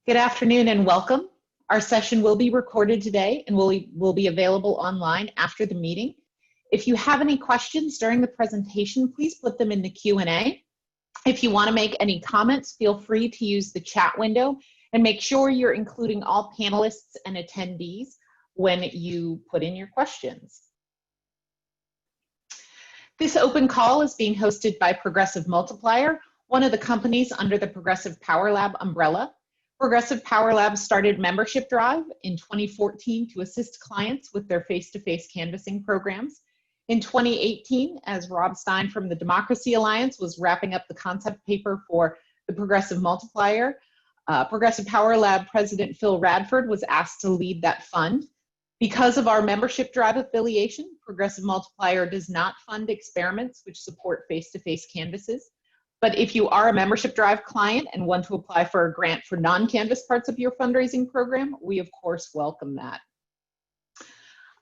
Good afternoon and welcome. Our session will be recorded today and will be available online after the meeting. If you have any questions during the presentation, please put them in the Q&A. If you want to make any comments, feel free to use the chat window and make sure you're including all panelists and attendees when you put in your questions. This open call is being hosted by Progressive Multiplier, one of the companies under the Progressive Power Lab umbrella. Progressive Power Lab started Membership Drive in 2014 to assist clients with their face-to-face canvassing programs. In 2018, as Rob Stein from the Democracy Alliance was wrapping up the concept paper for the Progressive Multiplier, Progressive Power Lab President Phil Radford was asked to lead that fund. Because of our Membership Drive affiliation, Progressive Multiplier does not fund experiments which support face-to-face canvasses. But if you are a Membership Drive client and want to apply for a grant for non-canvas parts of your fundraising program, we of course welcome that.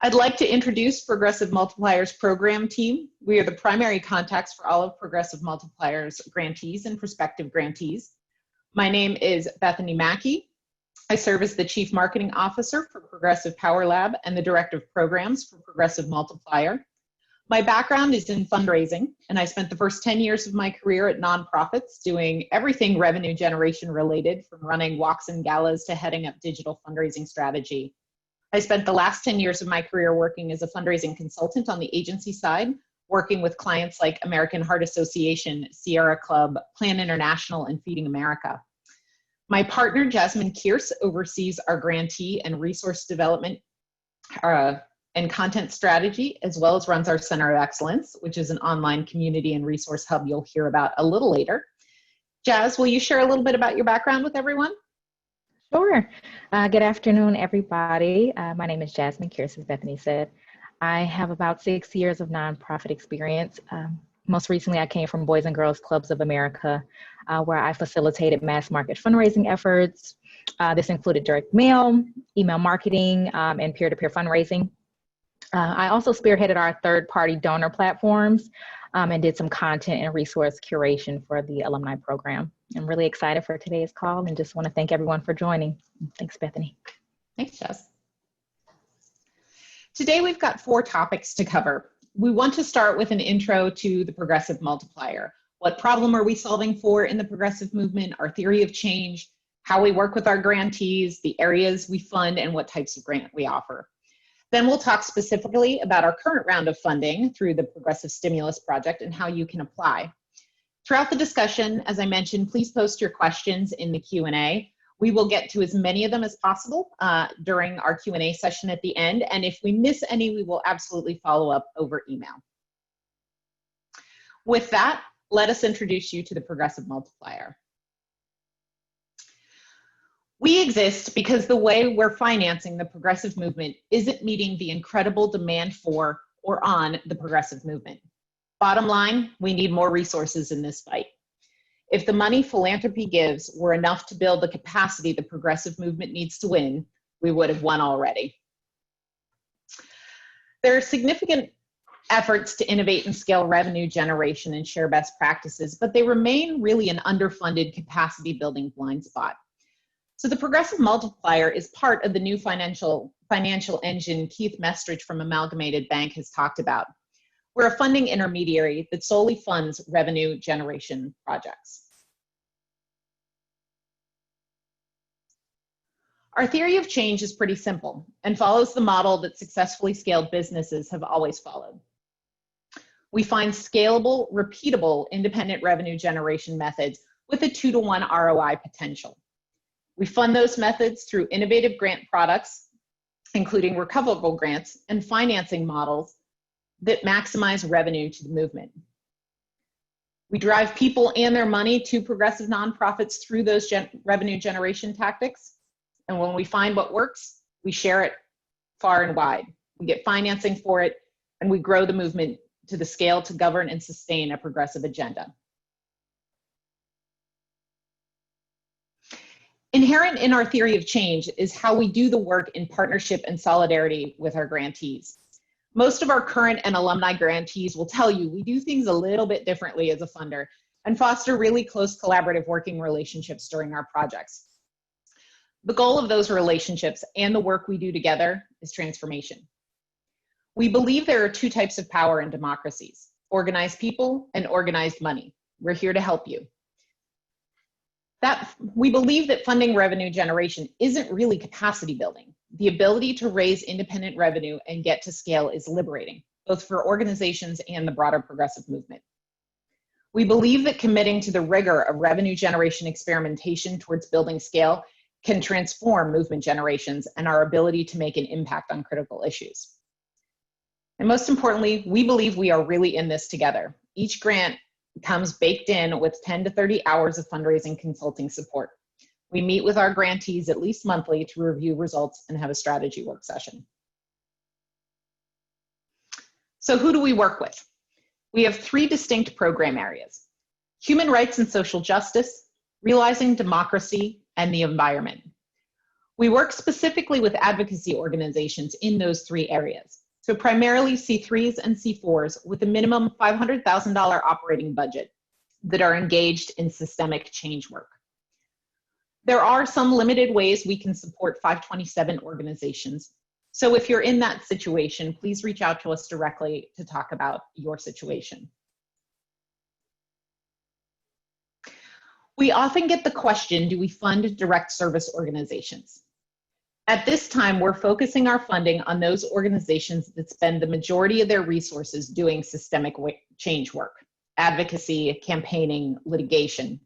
I'd like to introduce Progressive Multiplier's program team. We are the primary contacts for all of Progressive Multiplier's grantees and prospective grantees. My name is Bethany Mackey. I serve as the Chief Marketing Officer for Progressive Power Lab and the Director of Programs for Progressive Multiplier. My background is in fundraising, and I spent the first 10 years of my career at nonprofits doing everything revenue generation related, from running walks and galas to heading up digital fundraising strategy. I spent the last 10 years of my career working as a fundraising consultant on the agency side, working with clients like American Heart Association, Sierra Club, Plan International, and Feeding America. My partner, Jasmine Kierce, oversees our grantee and resource development and content strategy, as well as runs our Center of Excellence, which is an online community and resource hub you'll hear about a little later. Jazz, will you share a little bit about your background with everyone? Sure. Good afternoon, everybody. My name is Jasmine Kierce, as Bethany said. I have about 6 years of nonprofit experience. Most recently, I came from Boys and Girls Clubs of America, where I facilitated mass market fundraising efforts. This included direct mail, email marketing, and peer-to-peer fundraising. I also spearheaded our third-party donor platforms and did some content and resource curation for the alumni program. I'm really excited for today's call and just want to thank everyone for joining. Thanks, Bethany. Thanks, Jess. Today, we've got 4 topics to cover. We want to start with an intro to the Progressive Multiplier. What problem are we solving for in the progressive movement, our theory of change, how we work with our grantees, the areas we fund, and what types of grant we offer. Then we'll talk specifically about our current round of funding through the Progressive Stimulus Project and how you can apply. Throughout the discussion, as I mentioned, please post your questions in the Q&A. We will get to as many of them as possible during our Q&A session at the end, and if we miss any, we will absolutely follow up over email. With that, let us introduce you to the Progressive Multiplier. We exist because the way we're financing the progressive movement isn't meeting the incredible demand for or on the progressive movement. Bottom line, we need more resources in this fight. If the money philanthropy gives were enough to build the capacity the progressive movement needs to win, we would have won already. There are significant efforts to innovate and scale revenue generation and share best practices, but they remain really an underfunded capacity building blind spot. So the Progressive Multiplier is part of the new financial engine Keith Mestridge from Amalgamated Bank has talked about. We're a funding intermediary that solely funds revenue generation projects. Our theory of change is pretty simple and follows the model that successfully scaled businesses have always followed. We find scalable, repeatable, independent revenue generation methods with a 2-to-1 ROI potential. We fund those methods through innovative grant products, including recoverable grants and financing models that maximize revenue to the movement. We drive people and their money to progressive nonprofits through those revenue generation tactics. And when we find what works, we share it far and wide. We get financing for it, and we grow the movement to the scale to govern and sustain a progressive agenda. Inherent in our theory of change is how we do the work in partnership and solidarity with our grantees. Most of our current and alumni grantees will tell you we do things a little bit differently as a funder and foster really close collaborative working relationships during our projects. The goal of those relationships and the work we do together is transformation. We believe there are two types of power in democracies: organized people and organized money. We're here to help you. We believe that funding revenue generation isn't really capacity building. The ability to raise independent revenue and get to scale is liberating, both for organizations and the broader progressive movement. We believe that committing to the rigor of revenue generation experimentation towards building scale can transform movement generations and our ability to make an impact on critical issues. And most importantly, we believe we are really in this together. Each grant comes baked in with 10 to 30 hours of fundraising consulting support. We meet with our grantees at least monthly to review results and have a strategy work session. So who do we work with? We have 3 distinct program areas: human rights and social justice, realizing democracy, and the environment. We work specifically with advocacy organizations in those 3 areas. So primarily C3s and C4s with a minimum $500,000 operating budget that are engaged in systemic change work. There are some limited ways we can support 527 organizations. So if you're in that situation, please reach out to us directly to talk about your situation. We often get the question, do we fund direct service organizations? At this time, we're focusing our funding on those organizations that spend the majority of their resources doing systemic change work: advocacy, campaigning, litigation.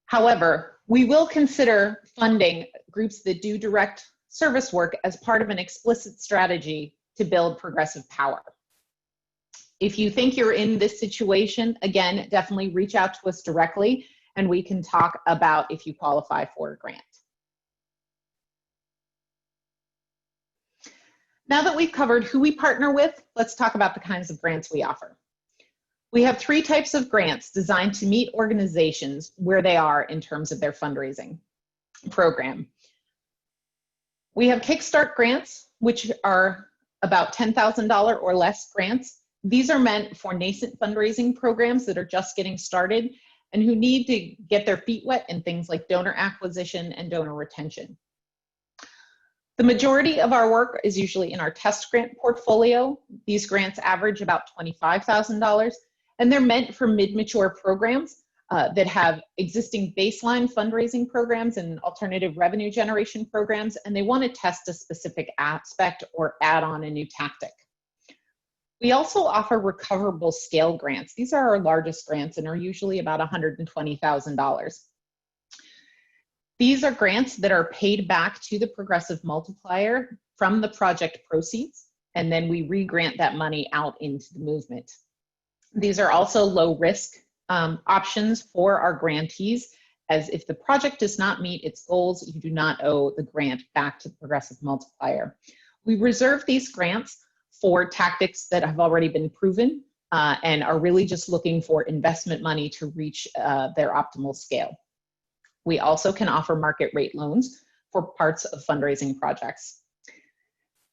However, we will consider funding groups that do direct service work as part of an explicit strategy to build progressive power. If you think you're in this situation, again, definitely reach out to us directly and we can talk about if you qualify for a grant. Now that we've covered who we partner with, let's talk about the kinds of grants we offer. We have 3 types of grants designed to meet organizations where they are in terms of their fundraising program. We have Kickstart grants, which are about $10,000 or less grants. These are meant for nascent fundraising programs that are just getting started and who need to get their feet wet in things like donor acquisition and donor retention. The majority of our work is usually in our test grant portfolio. These grants average about $25,000, and they're meant for mid-mature programs that have existing baseline fundraising programs and alternative revenue generation programs, and they want to test a specific aspect or add on a new tactic. We also offer recoverable scale grants. These are our largest grants and are usually about $120,000. These are grants that are paid back to the Progressive Multiplier from the project proceeds, and then we re-grant that money out into the movement. These are also low risk options for our grantees, as if the project does not meet its goals, you do not owe the grant back to the Progressive Multiplier. We reserve these grants for tactics that have already been proven and are really just looking for investment money to reach their optimal scale. We also can offer market rate loans for parts of fundraising projects.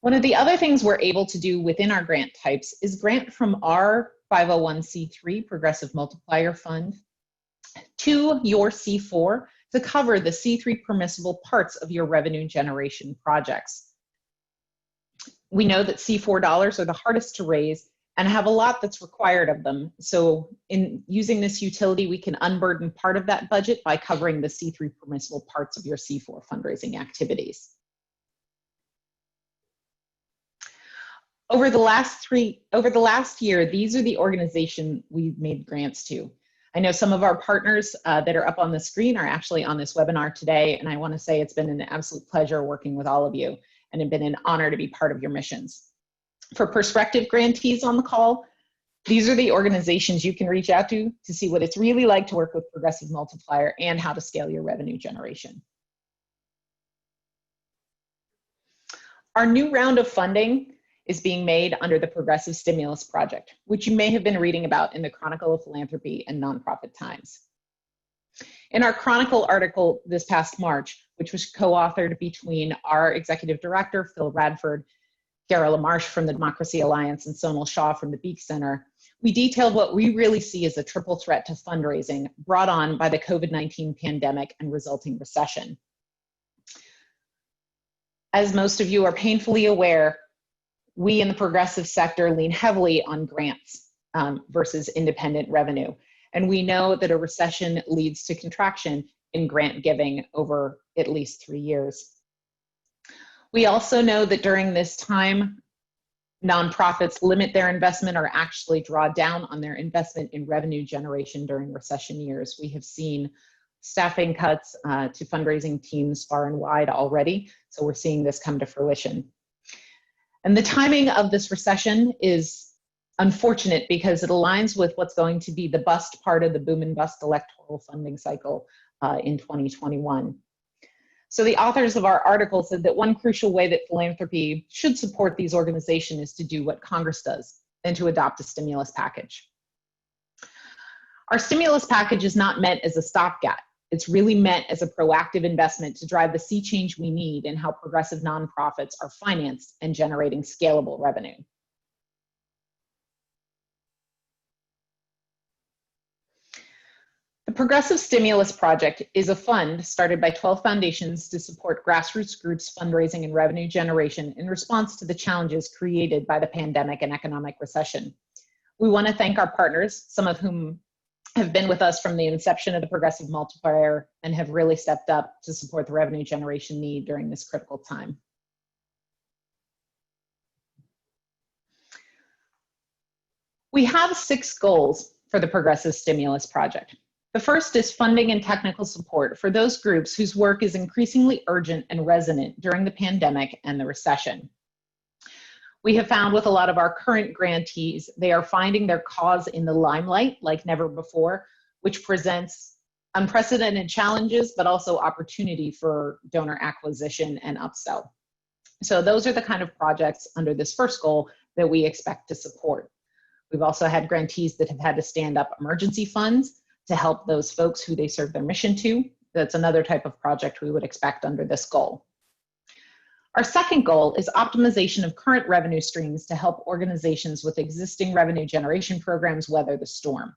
One of the other things we're able to do within our grant types is grant from our 501c3 Progressive Multiplier Fund to your C4 to cover the C3 permissible parts of your revenue generation projects. We know that C4 dollars are the hardest to raise and have a lot that's required of them. So in using this utility, we can unburden part of that budget by covering the C3 permissible parts of your C4 fundraising activities. Over the last year, these are the organizations we've made grants to. I know some of our partners that are up on the screen are actually on this webinar today, and I want to say it's been an absolute pleasure working with all of you, and it's been an honor to be part of your missions. For prospective grantees on the call, these are the organizations you can reach out to see what it's really like to work with Progressive Multiplier and how to scale your revenue generation. Our new round of funding is being made under the Progressive Stimulus Project, which you may have been reading about in the Chronicle of Philanthropy and Nonprofit Times. In our Chronicle article this past March, which was co-authored between our executive director, Phil Radford, Gara LaMarche from the Democracy Alliance and Sonal Shah from the Beek Center, we detailed what we really see as a triple threat to fundraising brought on by the COVID-19 pandemic and resulting recession. As most of you are painfully aware, we in the progressive sector lean heavily on grants versus independent revenue. And we know that a recession leads to contraction in grant giving over at least 3 years. We also know that during this time, nonprofits limit their investment or actually draw down on their investment in revenue generation during recession years. We have seen staffing cuts to fundraising teams far and wide already, so we're seeing this come to fruition. And the timing of this recession is unfortunate because it aligns with what's going to be the bust part of the boom and bust electoral funding cycle in 2021. So the authors of our article said that one crucial way that philanthropy should support these organizations is to do what Congress does and to adopt a stimulus package. Our stimulus package is not meant as a stopgap. It's really meant as a proactive investment to drive the sea change we need in how progressive nonprofits are financed and generating scalable revenue. The Progressive Stimulus Project is a fund started by 12 foundations to support grassroots groups fundraising and revenue generation in response to the challenges created by the pandemic and economic recession. We want to thank our partners, some of whom have been with us from the inception of the Progressive Multiplier and have really stepped up to support the revenue generation need during this critical time. We have 6 goals for the Progressive Stimulus Project. The first is funding and technical support for those groups whose work is increasingly urgent and resonant during the pandemic and the recession. We have found with a lot of our current grantees, they are finding their cause in the limelight like never before, which presents unprecedented challenges, but also opportunity for donor acquisition and upsell. So those are the kind of projects under this first goal that we expect to support. We've also had grantees that have had to stand up emergency funds to help those folks who they serve their mission to. That's another type of project we would expect under this goal. Our second goal is optimization of current revenue streams to help organizations with existing revenue generation programs weather the storm.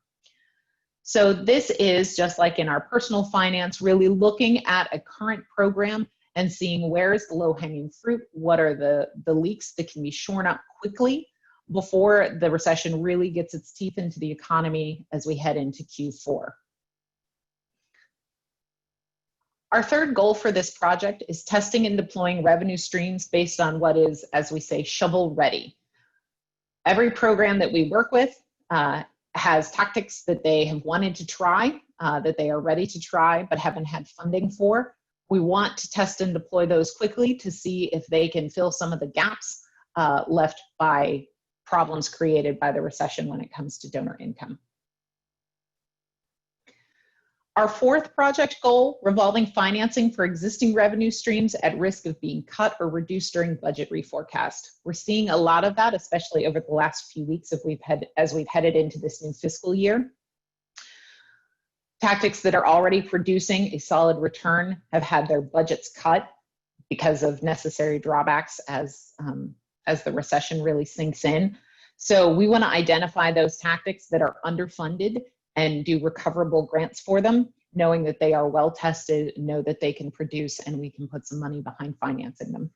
So this is, just like in our personal finance, really looking at a current program and seeing where is the low-hanging fruit, what are the leaks that can be shorn up quickly before the recession really gets its teeth into the economy as we head into Q4. Our third goal for this project is testing and deploying revenue streams based on what is, as we say, shovel ready. Every program that we work with has tactics that they have wanted to try, that they are ready to try, but haven't had funding for. We want to test and deploy those quickly to see if they can fill some of the gaps left by problems created by the recession when it comes to donor income. Our fourth project goal, revolving financing for existing revenue streams at risk of being cut or reduced during budget reforecast. We're seeing a lot of that, especially over the last few weeks as we've headed into this new fiscal year. Tactics that are already producing a solid return have had their budgets cut because of necessary drawbacks as the recession really sinks in. So we want to identify those tactics that are underfunded and do recoverable grants for them, knowing that they are well tested, know that they can produce, and we can put some money behind financing them.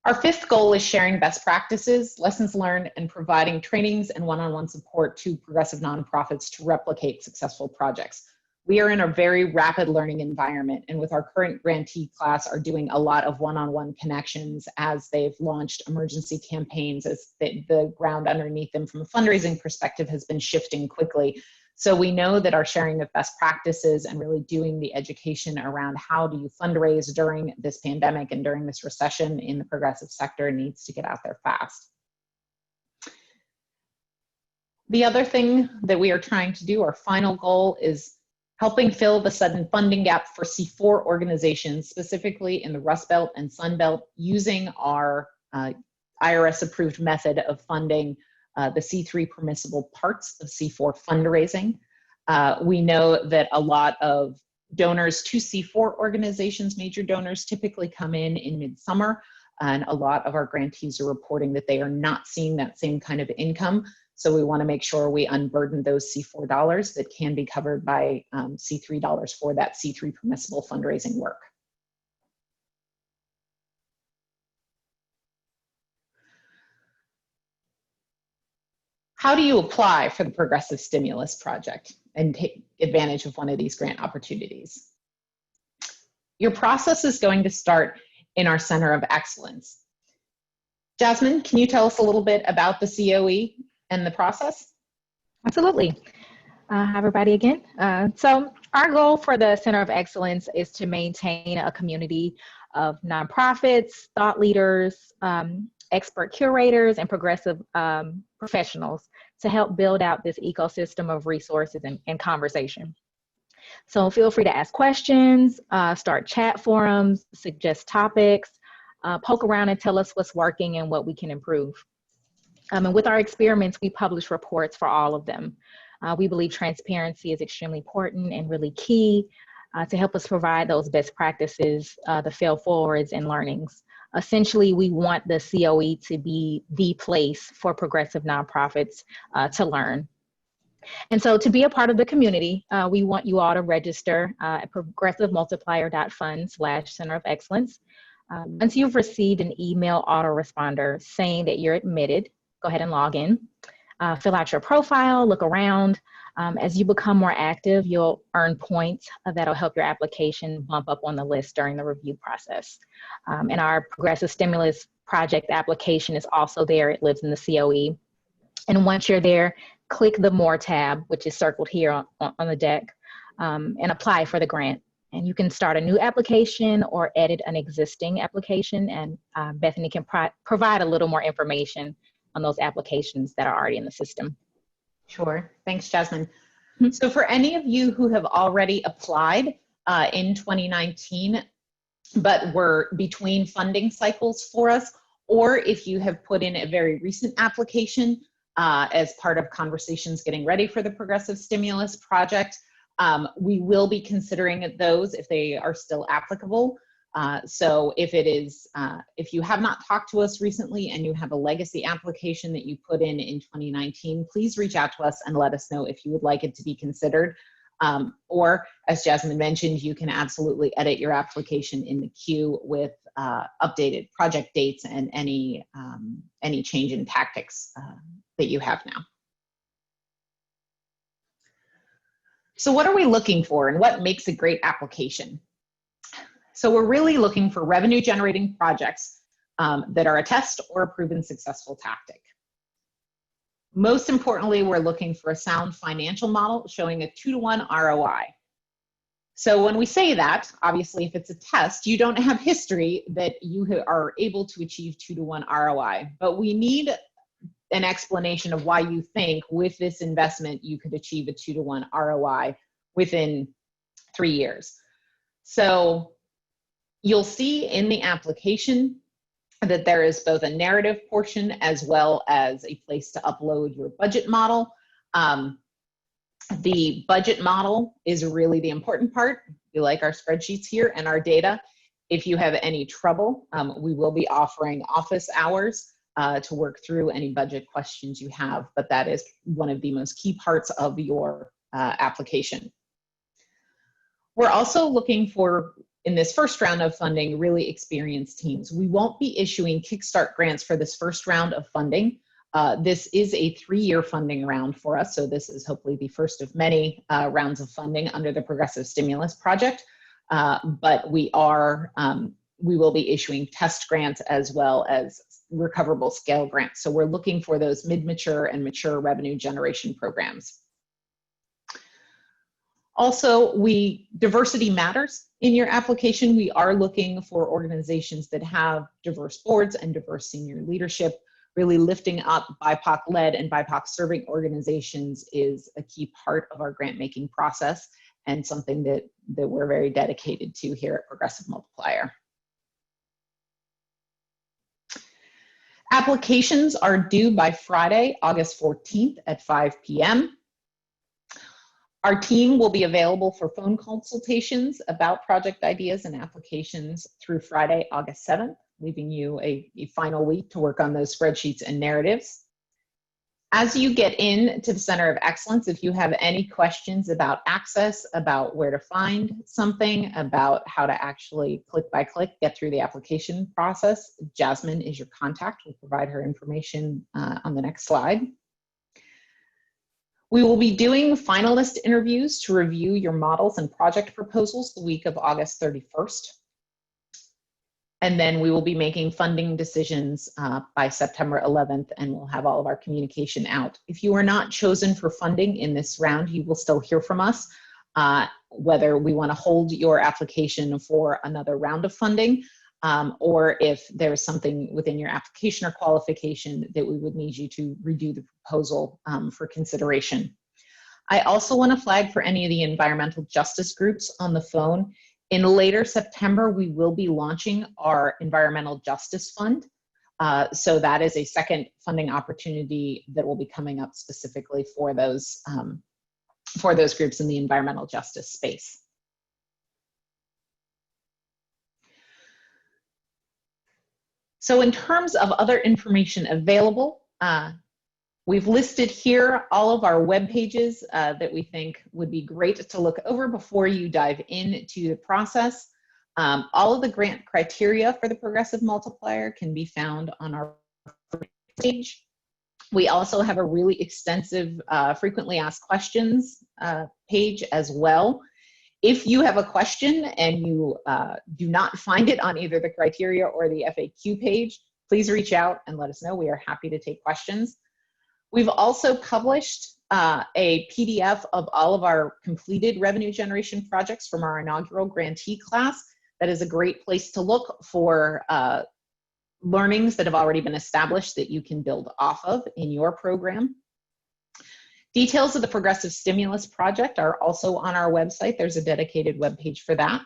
Our fifth goal is sharing best practices, lessons learned, and providing trainings and one-on-one support to progressive nonprofits to replicate successful projects. We are in a very rapid learning environment, and with our current grantee class are doing a lot of one-on-one connections as they've launched emergency campaigns, as the ground underneath them from a fundraising perspective has been shifting quickly. So we know that our sharing of best practices and really doing the education around how do you fundraise during this pandemic and during this recession in the progressive sector needs to get out there fast. The other thing that we are trying to do, our final goal, is helping fill the sudden funding gap for C4 organizations, specifically in the Rust Belt and Sun Belt, using our IRS-approved method of funding the C3 permissible parts of C4 fundraising. We know that a lot of donors to C4 organizations, major donors, typically come in midsummer and a lot of our grantees are reporting that they are not seeing that same kind of income. So we want to make sure we unburden those C4 dollars that can be covered by C3 dollars for that C3 permissible fundraising work. How do you apply for the Progressive Stimulus Project and take advantage of one of these grant opportunities? Your process is going to start in our Center of Excellence. Jasmine, can you tell us a little bit about the COE and the process? Absolutely. Hi, everybody again. So our goal for the Center of Excellence is to maintain a community of nonprofits, thought leaders, expert curators, and progressive professionals to help build out this ecosystem of resources and conversation. So feel free to ask questions, start chat forums, suggest topics, poke around and tell us what's working and what we can improve. And with our experiments, we publish reports for all of them. We believe transparency is extremely important and really key to help us provide those best practices, the fail forwards and learnings. Essentially, we want the COE to be the place for progressive nonprofits to learn. And so to be a part of the community, we want you all to register at progressivemultiplier.fund/Center of Excellence. Once you've received an email autoresponder saying that you're admitted, go ahead and log in, fill out your profile, look around. As you become more active, you'll earn points that'll help your application bump up on the list during the review process. And our Progressive Stimulus Project application is also there. It lives in the COE. And once you're there, click the More tab, which is circled here on the deck, and apply for the grant. And you can start a new application or edit an existing application, and Bethany can provide a little more information on those applications that are already in the system. Sure. Thanks, Jasmine. So for any of you who have already applied in 2019, but were between funding cycles for us, or if you have put in a very recent application as part of conversations getting ready for the Progressive Stimulus Project, we will be considering those if they are still applicable. So if you have not talked to us recently and you have a legacy application that you put in 2019, please reach out to us and let us know if you would like it to be considered. Or as Jasmine mentioned, you can absolutely edit your application in the queue with updated project dates and any change in tactics that you have now. So what are we looking for and what makes a great application? So we're really looking for revenue generating projects that are a test or a proven successful tactic. Most importantly, we're looking for a sound financial model showing a 2-to-1 ROI. So when we say that, obviously if it's a test, you don't have history that you are able to achieve 2-to-1 ROI, but we need an explanation of why you think with this investment you could achieve a 2-to-1 ROI within 3 years. So you'll see in the application that there is both a narrative portion as well as a place to upload your budget model. The budget model is really the important part. We like our spreadsheets here and our data. If you have any trouble, we will be offering office hours to work through any budget questions you have, but that is one of the most key parts of your application. We're also looking for, in this first round of funding, really experienced teams. We won't be issuing Kickstart grants for this first round of funding. This is a 3-year funding round for us, so this is hopefully the first of many rounds of funding under the Progressive Stimulus Project. But we will be issuing test grants as well as recoverable scale grants. So we're looking for those mid-mature and mature revenue generation programs. Also, diversity matters in your application. We are looking for organizations that have diverse boards and diverse senior leadership. Really lifting up BIPOC-led and BIPOC-serving organizations is a key part of our grant-making process and something that we're very dedicated to here at Progressive Multiplier. Applications are due by Friday, August 14th at 5 p.m. Our team will be available for phone consultations about project ideas and applications through Friday, August 7th. leaving you a final week to work on those spreadsheets and narratives. As you get into the Center of Excellence, if you have any questions about access, about where to find something, about how to actually click by click get through the application process, Jasmine is your contact. We'll provide her information on the next slide. We will be doing finalist interviews to review your models and project proposals the week of August 31st. And then we will be making funding decisions by September 11th, and we'll have all of our communication out. If you are not chosen for funding in this round, you will still hear from us, whether we want to hold your application for another round of funding, or if there's something within your application or qualification that we would need you to redo the proposal for consideration. I also want to flag for any of the environmental justice groups on the phone. In later September, we will be launching our Environmental Justice Fund. So that is a second funding opportunity that will be coming up specifically for those groups in the environmental justice space. So in terms of other information available, we've listed here all of our web pages that we think would be great to look over before you dive into the process. All of the grant criteria for the Progressive Multiplier can be found on our page. We also have a really extensive frequently asked questions page as well. If you have a question and you do not find it on either the criteria or the FAQ page, please reach out and let us know. We are happy to take questions. We've also published a PDF of all of our completed revenue generation projects from our inaugural grantee class. That is a great place to look for learnings that have already been established that you can build off of in your program. Details of the Progressive Stimulus Project are also on our website. There's a dedicated webpage for that.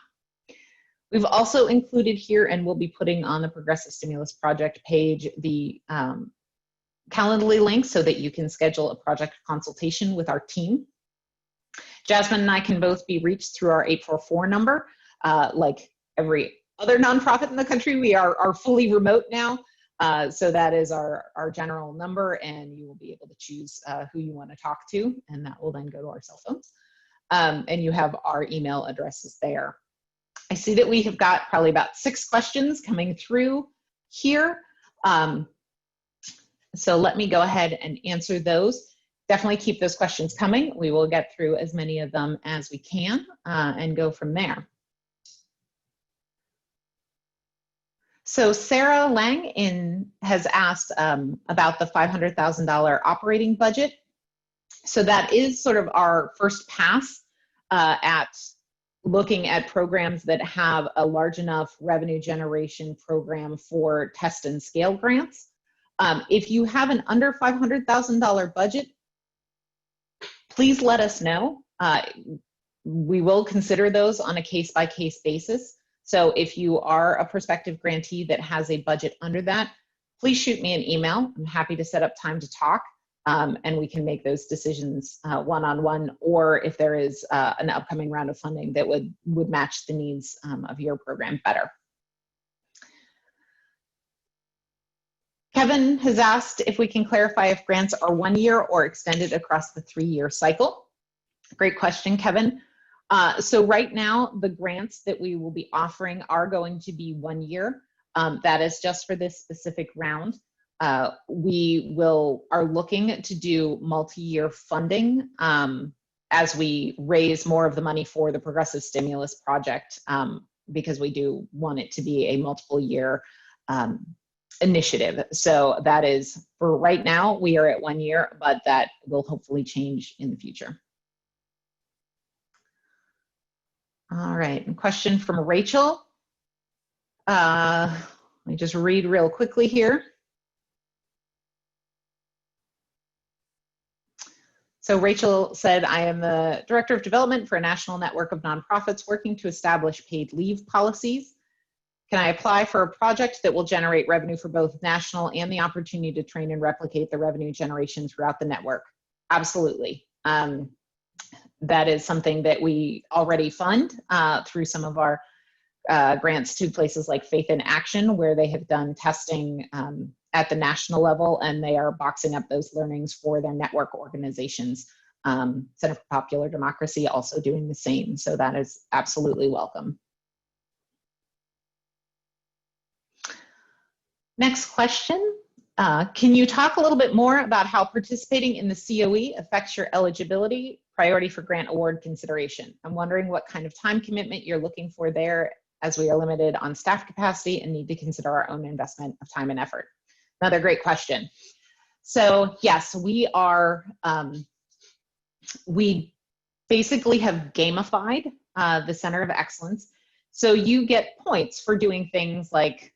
We've also included here, and we'll be putting on the Progressive Stimulus Project page, the Calendly link so that you can schedule a project consultation with our team. Jasmine and I can both be reached through our 844 number. Like every other nonprofit in the country, we are fully remote now. So that is our general number, and you will be able to choose who you want to talk to, and that will then go to our cell phones. And you have our email addresses there. I see that we have got probably about 6 questions coming through here. So let me go ahead and answer those. Definitely keep those questions coming. We will get through as many of them as we can and go from there. So Sarah Lang has asked about the $500,000 operating budget. So that is sort of our first pass at looking at programs that have a large enough revenue generation program for test and scale grants. If you have an under $500,000 budget, please let us know. We will consider those on a case-by-case basis. So if you are a prospective grantee that has a budget under that, please shoot me an email. I'm happy to set up time to talk, and we can make those decisions one-on-one, or if there is an upcoming round of funding that would match the needs of your program better. Kevin has asked if we can clarify if grants are 1 year or extended across the 3-year cycle. Great question, Kevin. So right now, the grants that we will be offering are going to be 1 year. That is just for this specific round. We are looking to do multi-year funding as we raise more of the money for the Progressive Stimulus Project, because we do want it to be a multiple year initiative. So that is, for right now, we are at 1 year, but that will hopefully change in the future. All right, a question from Rachel. Let me just read real quickly here. So Rachel said, I am the Director of Development for a national network of nonprofits working to establish paid leave policies. Can I apply for a project that will generate revenue for both national and the opportunity to train and replicate the revenue generation throughout the network? Absolutely. That is something that we already fund through some of our grants to places like Faith in Action, where they have done testing at the national level, and they are boxing up those learnings for their network organizations. Center for Popular Democracy also doing the same, so that is absolutely welcome. Next question. Can you talk a little bit more about how participating in the COE affects your eligibility, priority for grant award consideration? I'm wondering what kind of time commitment you're looking for there, as we are limited on staff capacity and need to consider our own investment of time and effort. Another great question. So yes, we basically have gamified the Center of Excellence. So you get points for doing things like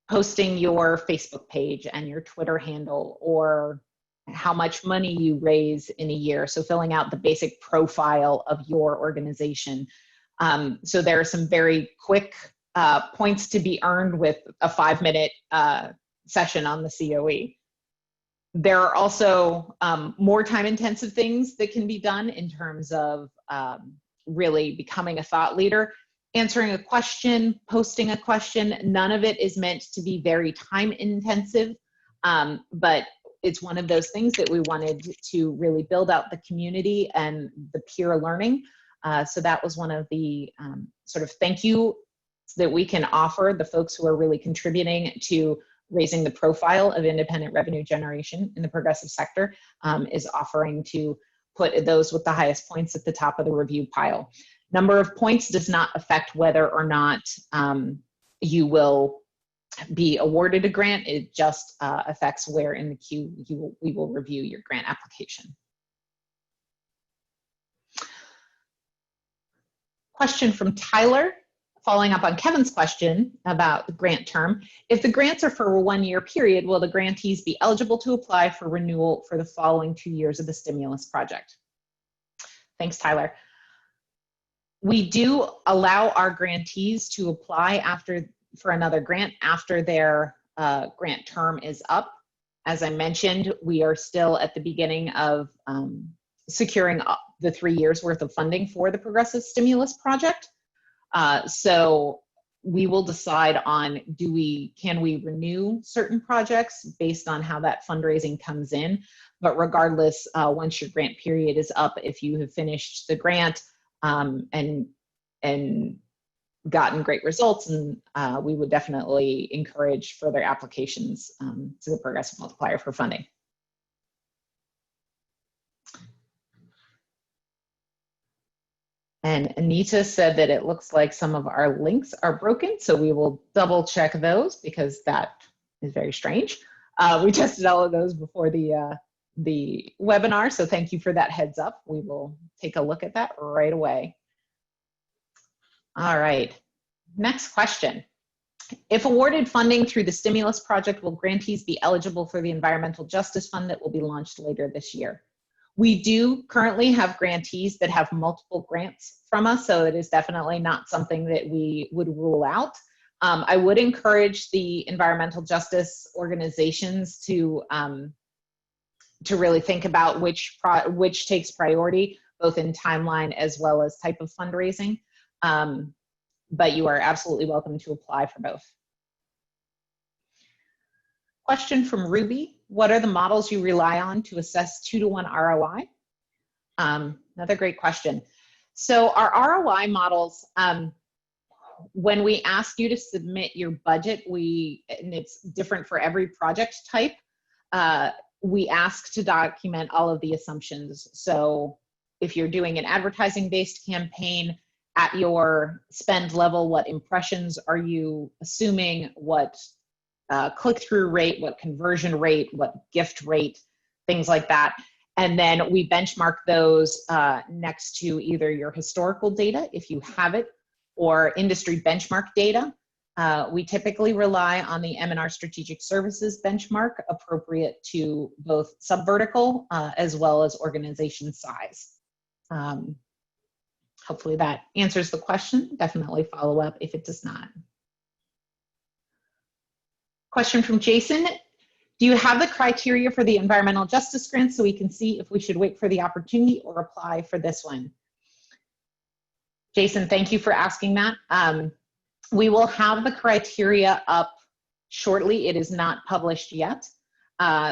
posting your Facebook page and your Twitter handle, or how much money you raise in a year. So filling out the basic profile of your organization. So there are some very quick points to be earned with a 5-minute session on the COE. There are also more time-intensive things that can be done in terms of really becoming a thought leader. Answering a question, posting a question, none of it is meant to be very time intensive, but it's one of those things that we wanted to really build out the community and the peer learning. So that was one of the sort of thank you that we can offer the folks who are really contributing to raising the profile of independent revenue generation in the progressive sector, is offering to put those with the highest points at the top of the review pile. Number of points does not affect whether or not you will be awarded a grant. It just affects where in the queue we will review your grant application. Question from Tyler, following up on Kevin's question about the grant term. If the grants are for a 1-year period, will the grantees be eligible to apply for renewal for the following 2 years of the stimulus project? Thanks, Tyler. We do allow our grantees to apply for another grant after their grant term is up. As I mentioned, we are still at the beginning of securing the 3 years worth of funding for the Progressive Stimulus Project. So we will decide on can we renew certain projects based on how that fundraising comes in. But regardless, once your grant period is up, if you have finished the grant, and gotten great results, and we would definitely encourage further applications to the Progressive Multiplier for funding. And Anita said that it looks like some of our links are broken, so we will double check those because that is very strange. We tested all of those before the webinar, so thank you for that heads up. We will take a look at that right away. All right, next question. If awarded funding through the stimulus project, will grantees be eligible for the Environmental Justice Fund that will be launched later this year? We do currently have grantees that have multiple grants from us, so it is definitely not something that we would rule out. I would encourage the environmental justice organizations to really think about which takes priority, both in timeline as well as type of fundraising. But you are absolutely welcome to apply for both. Question from Ruby. What are the models you rely on to assess 2-to-1 ROI? Another great question. So our ROI models, when we ask you to submit your budget, and it's different for every project type, we ask to document all of the assumptions. So if you're doing an advertising-based campaign, at your spend level, what impressions are you assuming, what click-through rate, what conversion rate, what gift rate, things like that. And then we benchmark those next to either your historical data, if you have it, or industry benchmark data. We typically rely on the M&R Strategic Services benchmark, appropriate to both subvertical as well as organization size. Hopefully that answers the question. Definitely follow up if it does not. Question from Jason. Do you have the criteria for the environmental justice grant so we can see if we should wait for the opportunity or apply for this one? Jason, thank you for asking that. We will have the criteria up shortly. It is not published yet.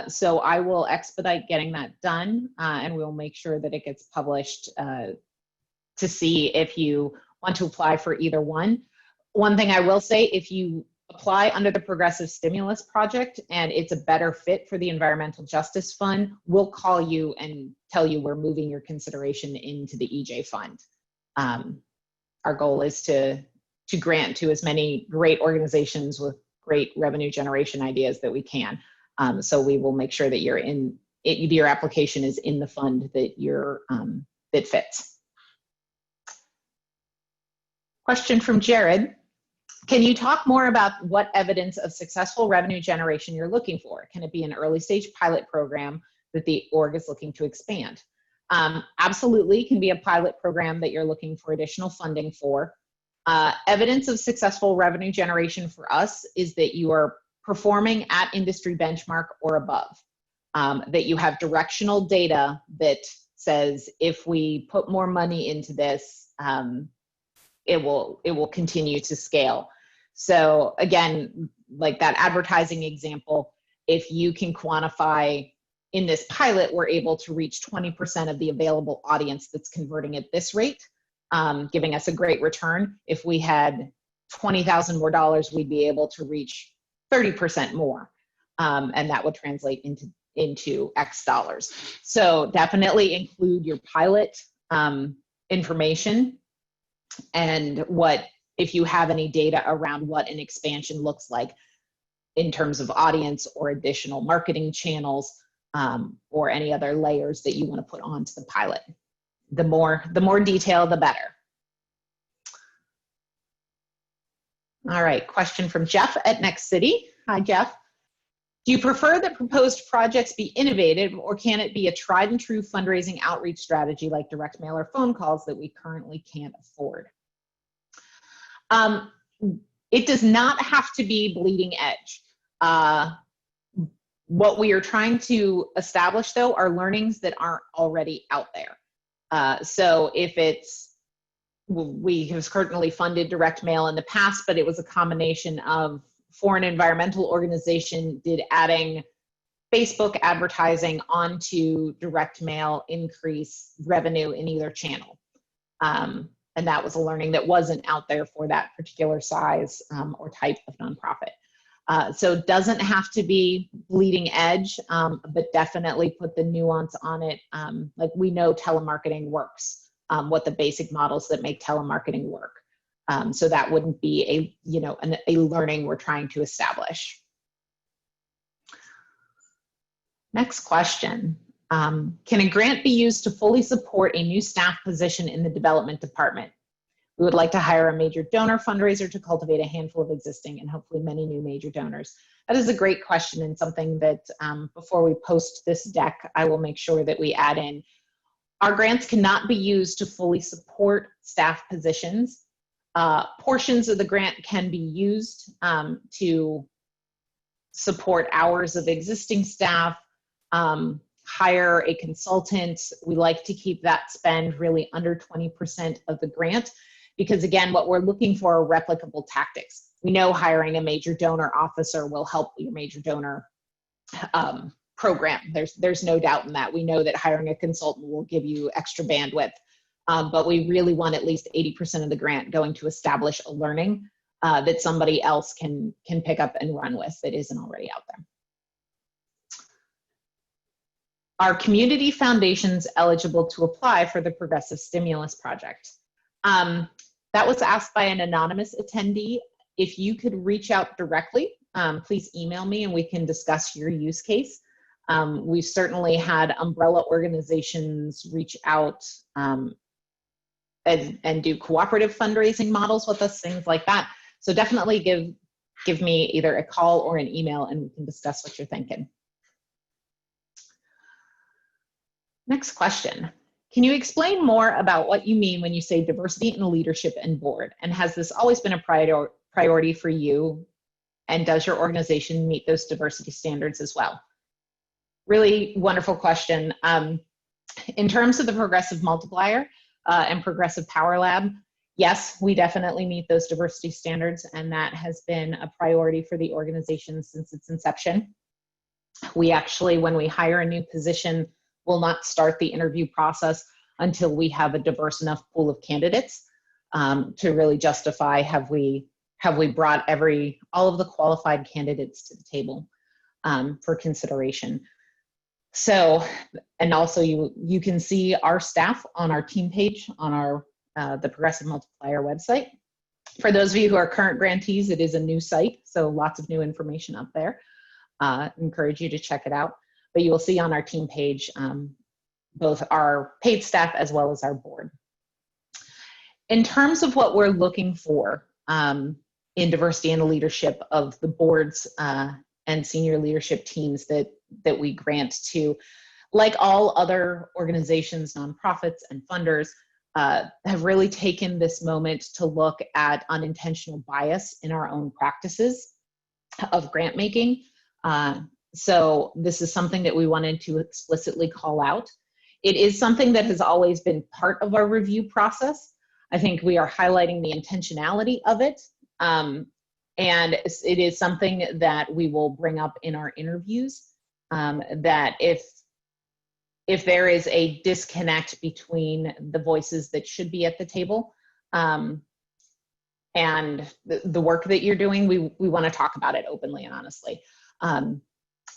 So I will expedite getting that done, and we'll make sure that it gets published to see if you want to apply for either one. One thing I will say, if you apply under the Progressive Stimulus Project and it's a better fit for the Environmental Justice Fund, we'll call you and tell you we're moving your consideration into the EJ Fund. Our goal is to grant to as many great organizations with great revenue generation ideas that we can. So we will make sure that your application is in the fund that that fits. Question from Jared. Can you talk more about what evidence of successful revenue generation you're looking for? Can it be an early stage pilot program that the org is looking to expand? Absolutely, can be a pilot program that you're looking for additional funding for. Evidence of successful revenue generation for us is that you are performing at industry benchmark or above, that you have directional data that says if we put more money into this, it will continue to scale. So again, like that advertising example, if you can quantify in this pilot, we're able to reach 20% of the available audience that's converting at this rate, giving us a great return. If we had $20,000 more dollars, we'd be able to reach 30% more. And that would translate into X dollars. So definitely include your pilot information and if you have any data around what an expansion looks like in terms of audience or additional marketing channels, or any other layers that you want to put onto the pilot. The more detail, the better. All right, question from Jeff at Next City. Hi, Jeff. Do you prefer that proposed projects be innovative, or can it be a tried and true fundraising outreach strategy like direct mail or phone calls that we currently can't afford? It does not have to be bleeding edge. What we are trying to establish, though, are learnings that aren't already out there. So if we have currently funded direct mail in the past, but it was a combination of for an environmental organization, did adding Facebook advertising onto direct mail increase revenue in either channel? And that was a learning that wasn't out there for that particular size or type of nonprofit. So it doesn't have to be bleeding edge, but definitely put the nuance on it. Like we know telemarketing works, what the basic models that make telemarketing work. So that wouldn't be a learning we're trying to establish. Next question. Can a grant be used to fully support a new staff position in the development department? We would like to hire a major donor fundraiser to cultivate a handful of existing and hopefully many new major donors. That is a great question, and something that before we post this deck, I will make sure that we add in. Our grants cannot be used to fully support staff positions. Portions of the grant can be used to support hours of existing staff, hire a consultant. We like to keep that spend really under 20% of the grant, because again, what we're looking for are replicable tactics. We know hiring a major donor officer will help your major donor program. There's no doubt in that. We know that hiring a consultant will give you extra bandwidth, but we really want at least 80% of the grant going to establish a learning that somebody else can pick up and run with that isn't already out there. Are community foundations eligible to apply for the Progressive Stimulus Project? That was asked by an anonymous attendee. If you could reach out directly, please email me and we can discuss your use case. We've certainly had umbrella organizations reach out and do cooperative fundraising models with us, things like that. So definitely give me either a call or an email and we can discuss what you're thinking. Next question. Can you explain more about what you mean when you say diversity in leadership and board? And has this always been a priority for you? And does your organization meet those diversity standards as well? Really wonderful question. In terms of the Progressive Multiplier and Progressive Power Lab, Yes, we definitely meet those diversity standards, and that has been a priority for the organization since its inception. We actually, when we hire a new position, will not start the interview process until we have a diverse enough pool of candidates to really justify have we brought all of the qualified candidates to the table for consideration. So, and also you can see our staff on our team page on our the Progressive Multiplier website. For those of you who are current grantees, it is a new site, so lots of new information up there. Encourage you to check it out. But you will see on our team page both our paid staff as well as our board. In terms of what we're looking for in diversity and leadership of the boards and senior leadership teams that we grant to, like all other organizations, nonprofits, and funders, have really taken this moment to look at unintentional bias in our own practices of grant making. So this is something that we wanted to explicitly call out. It is something that has always been part of our review process. I think we are highlighting the intentionality of it. And it is something that we will bring up in our interviews, that if there is a disconnect between the voices that should be at the table and the work that you're doing, we want to talk about it openly and honestly.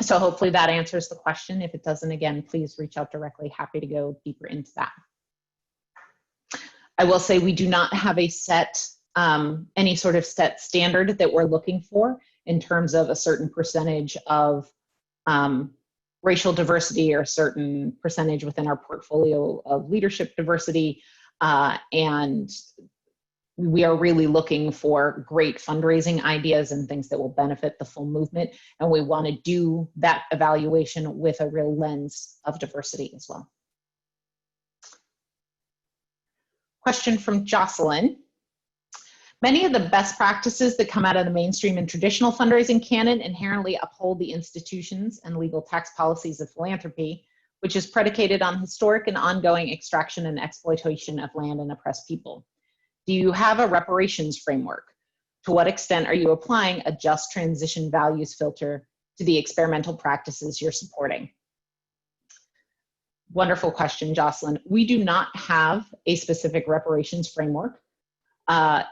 So hopefully that answers the question. If it doesn't, again, please reach out directly. Happy to go deeper into that. I will say we do not have a set, any sort of set standard that we're looking for in terms of a certain percentage of racial diversity or a certain percentage within our portfolio of leadership diversity. And we are really looking for great fundraising ideas and things that will benefit the full movement. And we want to do that evaluation with a real lens of diversity as well. Question from Jocelyn. Many of the best practices that come out of the mainstream and traditional fundraising canon inherently uphold the institutions and legal tax policies of philanthropy, which is predicated on historic and ongoing extraction and exploitation of land and oppressed people. Do you have a reparations framework? To what extent are you applying a just transition values filter to the experimental practices you're supporting? Wonderful question, Jocelyn. We do not have a specific reparations framework.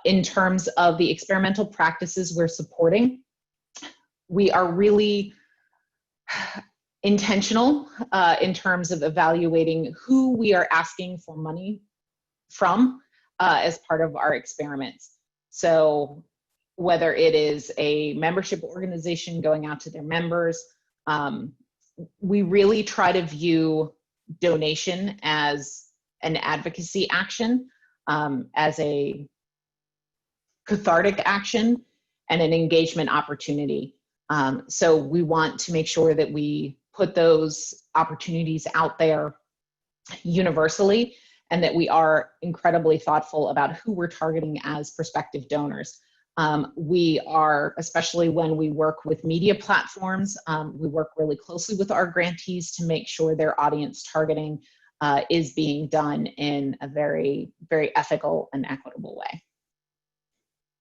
In terms of the experimental practices we're supporting, we are really intentional in terms of evaluating who we are asking for money from as part of our experiments. So whether it is a membership organization going out to their members, we really try to view donation as an advocacy action, as a cathartic action and an engagement opportunity. So we want to make sure that we put those opportunities out there universally, and that we are incredibly thoughtful about who we're targeting as prospective donors. We are, especially when we work with media platforms, we work really closely with our grantees to make sure their audience targeting is being done in a very, very ethical and equitable way.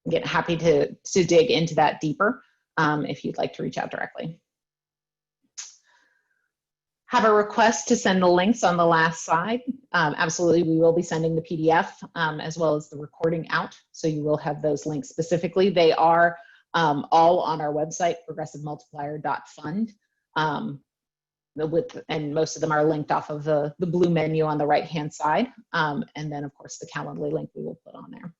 Again, happy to dig into that deeper if you'd like to reach out directly. Have a request to send the links on the last slide. Absolutely, we will be sending the PDF as well as the recording out, so you will have those links specifically. They are all on our website, progressivemultiplier.fund, and most of them are linked off of the blue menu on the right-hand side, and then of course the Calendly link we will put on there.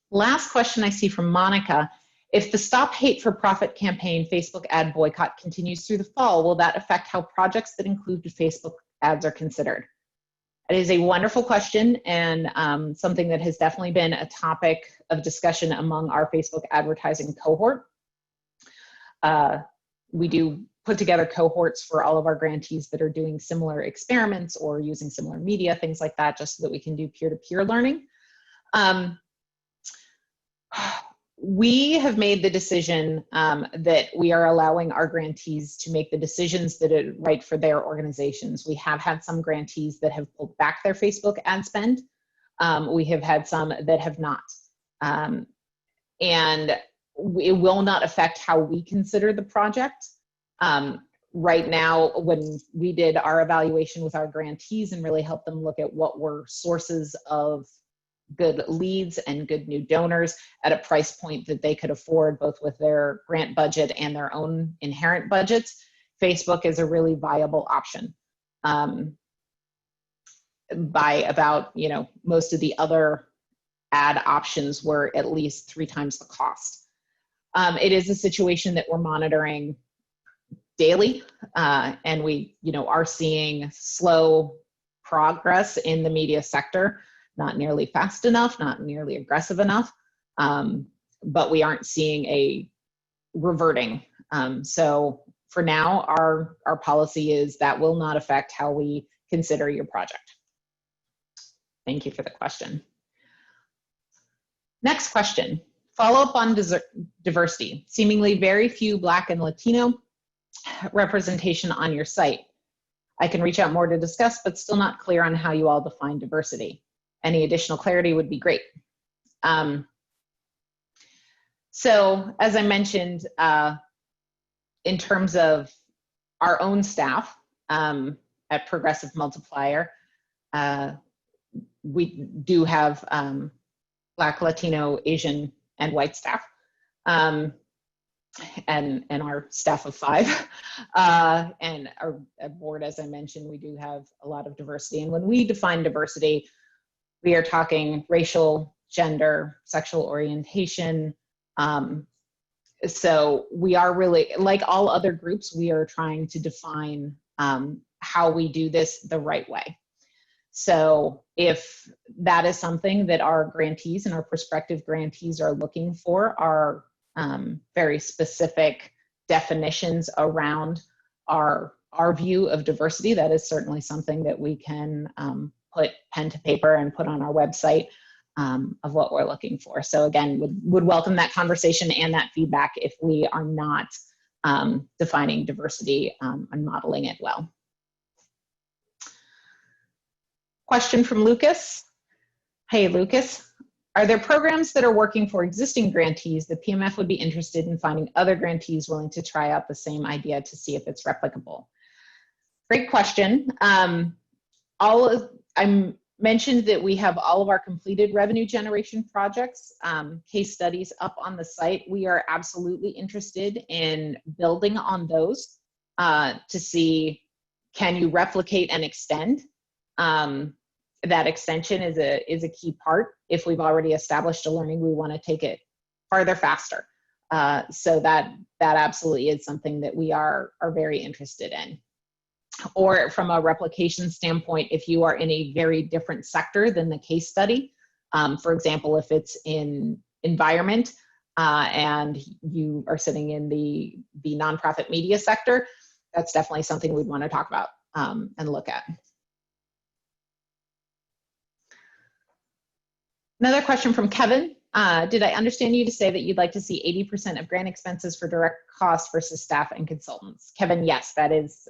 Last question I see from Monica. If the Stop Hate for Profit campaign Facebook ad boycott continues through the fall, will that affect how projects that include Facebook ads are considered? It is a wonderful question, and something that has definitely been a topic of discussion among our Facebook advertising cohort. We do put together cohorts for all of our grantees that are doing similar experiments or using similar media, things like that, just so that we can do peer-to-peer learning. we have made the decision that we are allowing our grantees to make the decisions that are right for their organizations. We have had some grantees that have pulled back their Facebook ad spend. We have had some that have not. And it will not affect how we consider the project. Right now, when we did our evaluation with our grantees and really helped them look at what were sources of good leads and good new donors at a price point that they could afford, both with their grant budget and their own inherent budgets, Facebook is a really viable option. By about, most of the other ad options were at least 3 times the cost. It is a situation that we're monitoring daily, and we, are seeing slow progress in the media sector, not nearly fast enough, not nearly aggressive enough, but we aren't seeing a reverting. So for now, our policy is that will not affect how we consider your project. Thank you for the question. Next question, follow up on diversity. Seemingly very few Black and Latino representation on your site. I can reach out more to discuss, but still not clear on how you all define diversity. Any additional clarity would be great. So as I mentioned, in terms of our own staff at Progressive Multiplier, we do have Black, Latino, Asian, and white staff, and our staff of 5. And our board, as I mentioned, we do have a lot of diversity. And when we define diversity, we are talking racial, gender, sexual orientation. So we are really, like all other groups, we are trying to define how we do this the right way. So if that is something that our grantees and our prospective grantees are looking for, are very specific definitions around our view of diversity, that is certainly something that we can put pen to paper and put on our website of what we're looking for. So again, would welcome that conversation and that feedback if we are not defining diversity and modeling it well. Question from Lucas. Hey, Lucas. Are there programs that are working for existing grantees that PMF would be interested in finding other grantees willing to try out the same idea to see if it's replicable? Great question. I mentioned that we have all of our completed revenue generation projects, case studies up on the site. We are absolutely interested in building on those to see, can you replicate and extend? That extension is a key part. If we've already established a learning, we want to take it farther faster. So that absolutely is something that we are very interested in. Or from a replication standpoint, if you are in a very different sector than the case study, for example, if it's in environment and you are sitting in the nonprofit media sector, that's definitely something we'd want to talk about and look at. Another question from Kevin. Did I understand you to say that you'd like to see 80% of grant expenses for direct costs versus staff and consultants? Kevin, yes, that is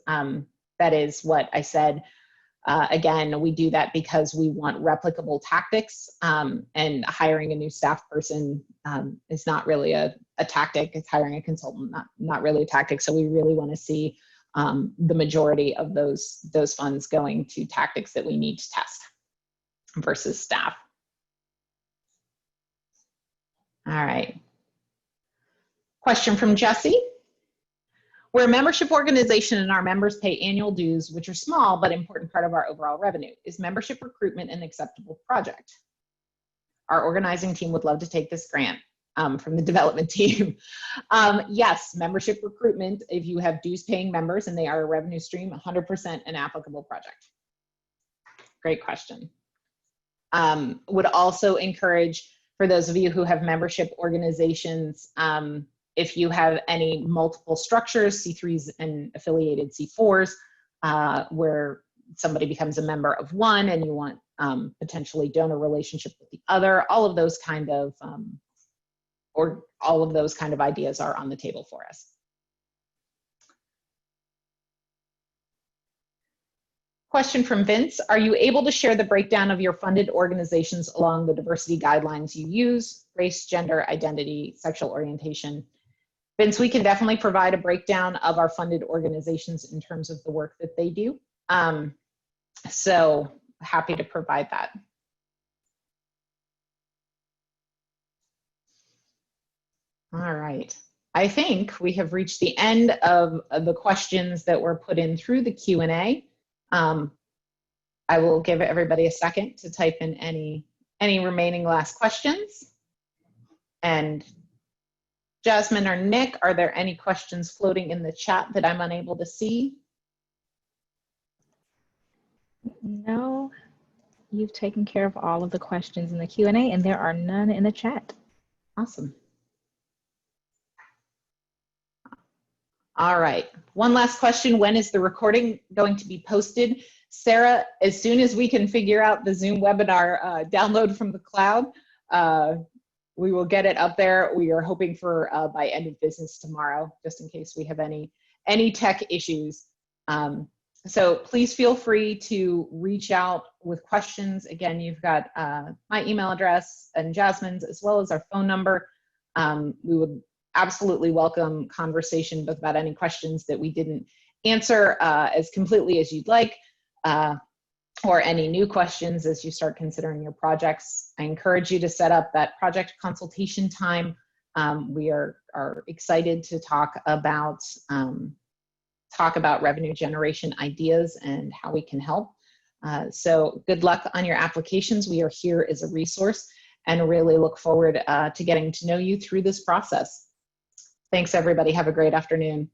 what I said. Again, we do that because we want replicable tactics, and hiring a new staff person is not really a tactic. It's hiring a consultant, not really a tactic. So we really want to see the majority of those funds going to tactics that we need to test versus staff. All right. Question from Jesse. We're a membership organization and our members pay annual dues, which are small but important part of our overall revenue. Is membership recruitment an acceptable project? Our organizing team would love to take this grant from the development team. Yes, membership recruitment, if you have dues paying members and they are a revenue stream, 100% an applicable project. Great question. Would also encourage, for those of you who have membership organizations, if you have any multiple structures, C3s and affiliated C4s, where somebody becomes a member of one and you want potentially donor relationship with the other, all of those kind of or all of those kind of ideas are on the table for us. Question from Vince, are you able to share the breakdown of your funded organizations along the diversity guidelines you use, race, gender, identity, sexual orientation? Vince, we can definitely provide a breakdown of our funded organizations in terms of the work that they do. So happy to provide that. All right. I think we have reached the end of the questions that were put in through the Q&A. I will give everybody a second to type in any remaining last questions. And Jasmine or Nick, are there any questions floating in the chat that I'm unable to see? No, you've taken care of all of the questions in the Q&A, and there are none in the chat. Awesome. All right, one last question. When is the recording going to be posted? Sarah, as soon as we can figure out the Zoom webinar download from the cloud, we will get it up there. We are hoping for by end of business tomorrow, just in case we have any tech issues. So please feel free to reach out with questions. Again, you've got my email address and Jasmine's, as well as our phone number. We would absolutely welcome conversation about any questions that we didn't answer as completely as you'd like, or any new questions as you start considering your projects. I encourage you to set up that project consultation time. We are excited to talk about revenue generation ideas and how we can help. So good luck on your applications. We are here as a resource and really look forward to getting to know you through this process. Thanks, everybody. Have a great afternoon.